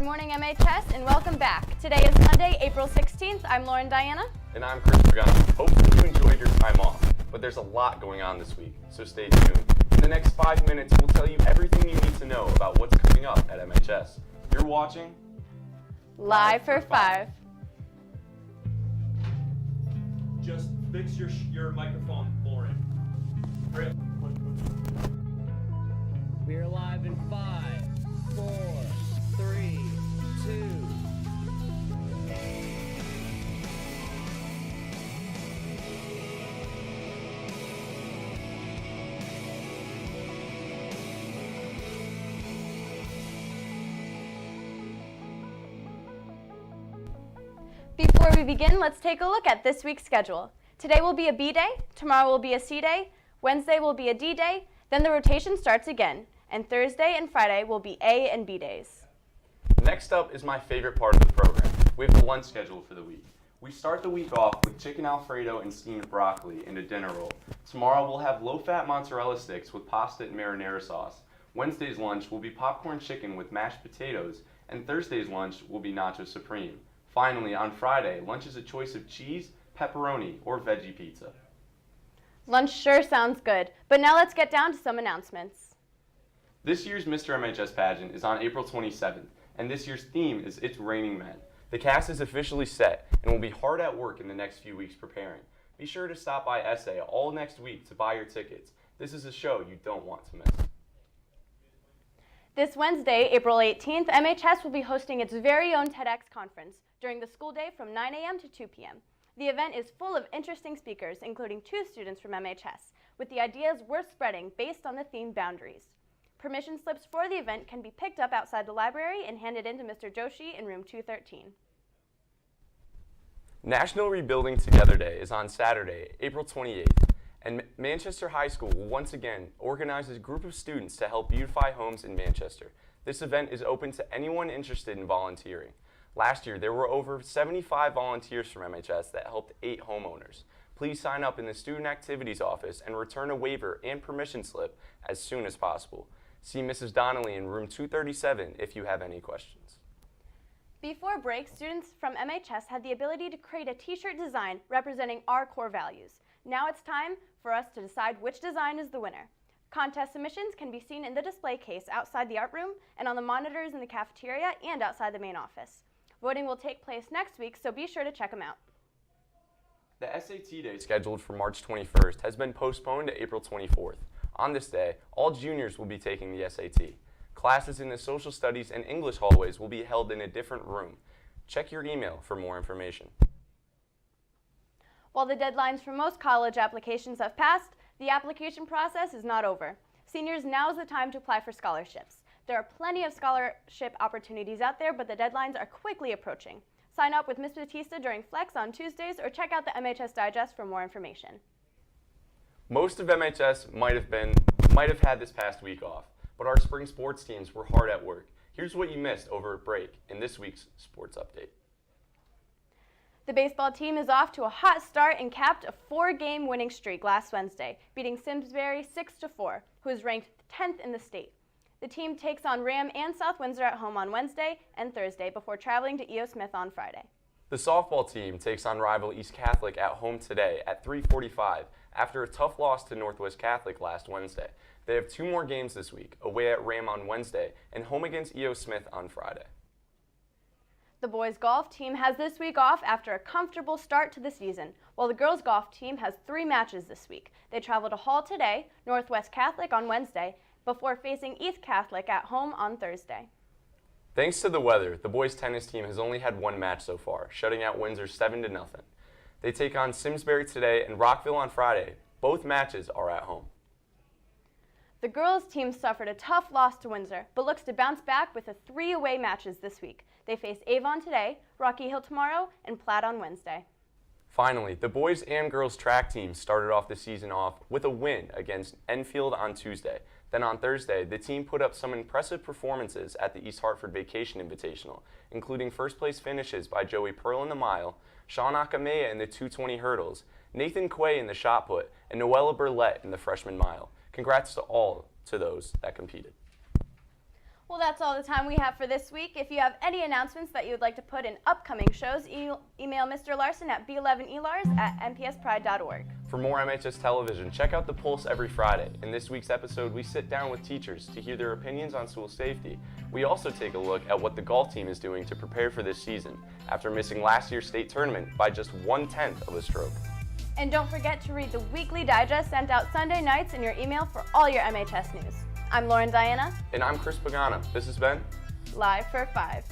morning, MHS, and welcome back. Today is Monday, April 16th. I'm Lauren Diana. And I'm Chris Pagano. Hopefully you enjoyed your time off, but there's a lot going on this week, so stay tuned. In the next 5 minutes, we'll tell you everything you need to know about what's coming up at MHS. You're watching Live for 5. Just fix your microphone, Lauren. Hurry up. We're live in 5, 4, 3, 2. Before we begin, let's take a look at this week's schedule. Today will be a B day, tomorrow will be a C day, Wednesday will be a D day, then the rotation starts again, and Thursday and Friday will be A and B days. Next up is my favorite part of the program. We have the lunch schedule for the week. We start the week off with chicken Alfredo and steamed broccoli and a dinner roll. Tomorrow we'll have low-fat mozzarella sticks with pasta and marinara sauce. Wednesday's lunch will be popcorn chicken with mashed potatoes, and Thursday's lunch will be nacho supreme. Finally, on Friday, lunch is a choice of cheese, pepperoni, or veggie pizza. Lunch sure sounds good, but now let's get down to some announcements. This year's Mr. MHS pageant is on April 27th, and this year's theme is It's Raining Men. The cast is officially set and will be hard at work in the next few weeks preparing. Be sure to stop by SA all next week to buy your tickets. This is a show you don't want to miss. This Wednesday, April 18th, MHS will be hosting its very own TEDx conference during the school day from 9 a.m. to 2 p.m. The event is full of interesting speakers, including 2 students from MHS, with the ideas worth spreading based on the theme boundaries. Permission slips for the event can be picked up outside the library and handed in to Mr. Joshi in room 213. National Rebuilding Together Day is on Saturday, April 28th, and Manchester High School will once again organize a group of students to help beautify homes in Manchester. This event is open to anyone interested in volunteering. Last year, there were over 75 volunteers from MHS that helped 8 homeowners. Please sign up in the Student Activities Office and return a waiver and permission slip as soon as possible. See Mrs. Donnelly in room 237 if you have any questions. Before break, students from MHS had the ability to create a t-shirt design representing our core values. Now it's time for us to decide which design is the winner. Contest submissions can be seen in the display case outside the art room and on the monitors in the cafeteria and outside the main office. Voting will take place next week, so be sure to check them out. The SAT day scheduled for March 21st has been postponed to April 24th. On this day, all juniors will be taking the SAT. Classes in the social studies and English hallways will be held in a different room. Check your email for more information. While the deadlines for most college applications have passed, the application process is not over. Seniors, now is the time to apply for scholarships. There are plenty of scholarship opportunities out there, but the deadlines are quickly approaching. Sign up with Ms. Batista during Flex on Tuesdays or check out the MHS Digest for more information. Most of MHS might have had this past week off, but our spring sports teams were hard at work. Here's what you missed over a break in this week's sports update. The baseball team is off to a hot start and capped a 4-game winning streak last Wednesday, beating Simsbury 6-4, who is ranked 10th in the state. The team takes on Ram and South Windsor at home on Wednesday and Thursday before traveling to E.O. Smith on Friday. The softball team takes on rival East Catholic at home today at 3:45 after a tough loss to Northwest Catholic last Wednesday. They have 2 more games this week, away at Ram on Wednesday and home against E.O. Smith on Friday. The boys golf team has this week off after a comfortable start to the season, while the girls golf team has 3 matches this week. They travel to Hall today, Northwest Catholic on Wednesday, before facing East Catholic at home on Thursday. Thanks to the weather, the boys tennis team has only had 1 match so far, shutting out Windsor 7-0. They take on Simsbury today and Rockville on Friday. Both matches are at home. The girls team suffered a tough loss to Windsor, but looks to bounce back with the 3 away matches this week. They face Avon today, Rocky Hill tomorrow, and Platt on Wednesday. Finally, the boys and girls track teams started off the season off with a win against Enfield on Tuesday. Then on Thursday, the team put up some impressive performances at the East Hartford Vacation Invitational, including first-place finishes by Joey Pearl in the mile, Sean Akamea in the 220 hurdles, Nathan Quay in the shot put, and Noella Burlett in the freshman mile. Congrats to all those that competed. Well, that's all the time we have for this week. If you have any announcements that you would like to put in upcoming shows, email Mr. Larson at b11elars@npspride.org. For more MHS television, check out The Pulse every Friday. In this week's episode, we sit down with teachers to hear their opinions on school safety. We also take a look at what the golf team is doing to prepare for this season after missing last year's state tournament by just 1/10 of a stroke. And don't forget to read the weekly digest sent out Sunday nights in your email for all your MHS news. I'm Lauren Diana, And I'm Chris Pagano. This has been live for 5.